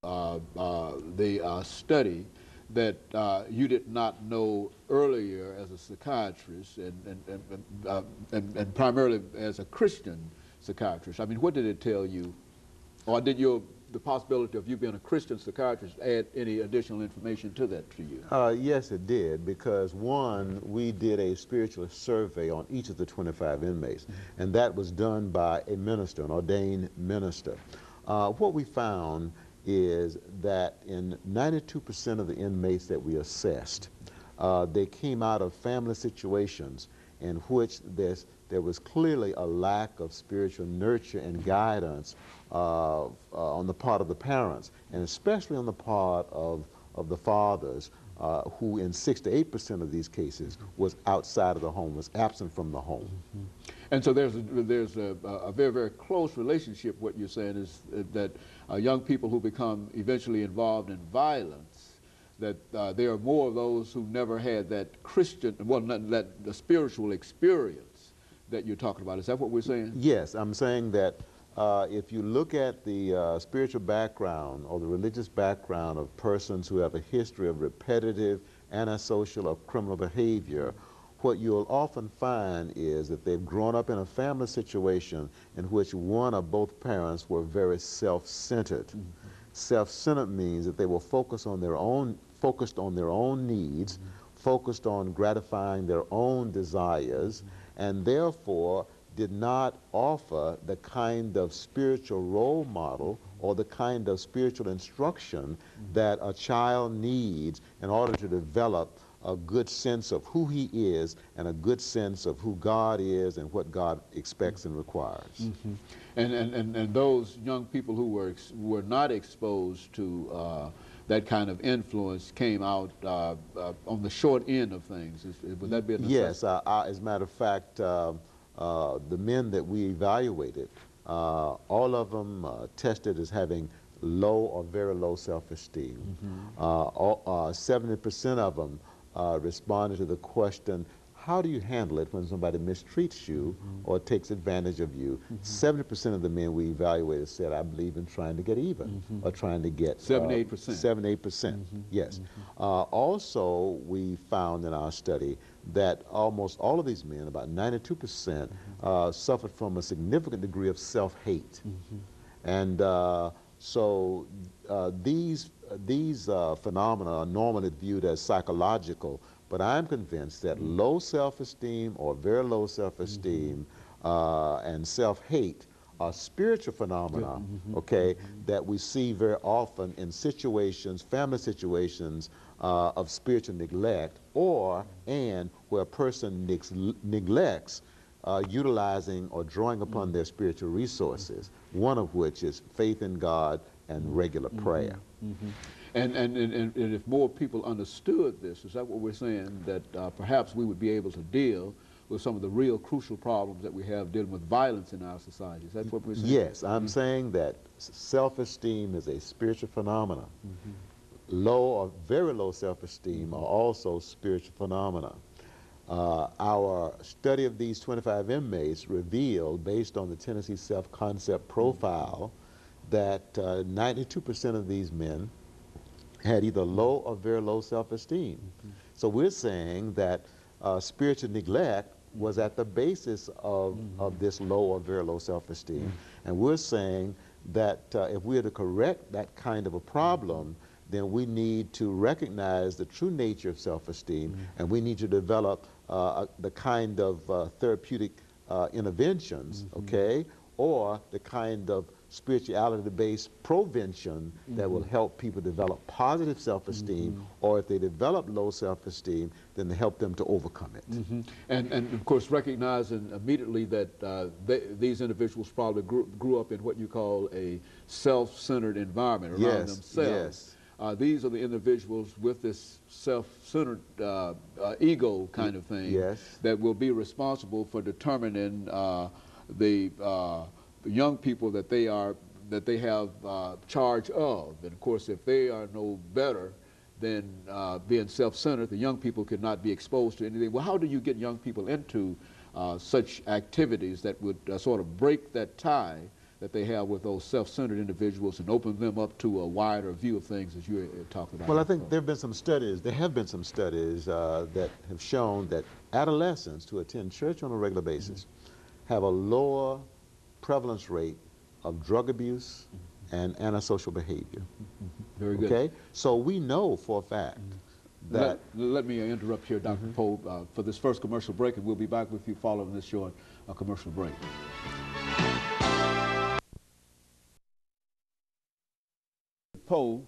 the study that you did not know earlier as a psychiatrist and primarily as a Christian psychiatrist? I mean, what did it tell you? Or did the possibility of you being a Christian psychiatrist add any additional information to that to you? Yes, it did, because one, we did a spiritualist survey on each of the 25 inmates, and that was done by a minister, an ordained minister. What we found is that in 92% of the inmates that we assessed, they came out of family situations in which there was clearly a lack of spiritual nurture and guidance on the part of the parents, and especially on the part of the fathers, who in 6 to 8% of these cases was outside of the home, was absent from the home. And so there's a very, very close relationship. What you're saying is that young people who become eventually involved in violence, that there are more of those who never had that Christian, well, the spiritual experience that you're talking about. Is that what we're saying? Yes, I'm saying that if you look at the spiritual background or the religious background of persons who have a history of repetitive, antisocial, or criminal behavior, what you'll often find is that they've grown up in a family situation in which one or both parents were very self-centered. Self-centered means that they were focused on their own needs, focused on gratifying their own desires, and therefore did not offer the kind of spiritual role model or the kind of spiritual instruction that a child needs in order to develop a good sense of who he is and a good sense of who God is and what God expects and requires. And those young people who were not exposed to that kind of influence came out on the short end of things. Would that be an assessment? Yes, as a matter of fact, the men that we evaluated, all of them tested as having low or very low self-esteem. 70% of them responded to the question, how do you handle it when somebody mistreats you or takes advantage of you? 70% of the men we evaluated said, I believe in trying to get even or trying to get 78%. 78%, yes. Also, we found in our study that almost all of these men, about 92%, suffered from a significant degree of self-hate. And so these phenomena are normally viewed as psychological, but I'm convinced that low self-esteem or very low self-esteem and self-hate are spiritual phenomena, okay, that we see very often in situations, family situations of spiritual neglect, and where a person neglects utilizing or drawing upon their spiritual resources, one of which is faith in God and regular prayer. And if more people understood this, is that what we're saying, that perhaps we would be able to deal with some of the real crucial problems that we have dealing with violence in our society? Is that what we're saying? Yes, I'm saying that self-esteem is a spiritual phenomenon. Low or very low self-esteem are also spiritual phenomena. Our study of these 25 inmates revealed, based on the Tennessee Self-Concept Profile, that 92% of these men had either low or very low self-esteem. So we're saying that spiritual neglect was at the basis of this low or very low self-esteem. And we're saying that if we are to correct that kind of a problem, then we need to recognize the true nature of self-esteem, and we need to develop the kind of therapeutic interventions, okay, or the kind of spirituality-based prevention that will help people develop positive self-esteem, or if they develop low self-esteem, then to help them to overcome it. And of course, recognizing immediately that these individuals probably grew up in what you call a self-centered environment around themselves. These are the individuals with this self-centered ego kind of thing that will be responsible for determining the young people that they have charge of. And of course, if they are no better than being self-centered, the young people could not be exposed to anything. Well, how do you get young people into such activities that would sort of break that tie that they have with those self-centered individuals and open them up to a wider view of things as you're talking about? Well, I think there have been some studies, that have shown that adolescents who attend church on a regular basis have a lower prevalence rate of drug abuse and antisocial behavior. Very good. Okay? So we know for a fact that... Let me interrupt here, Dr. Poe, for this first commercial break, and we'll be back with you following this short commercial break. Poe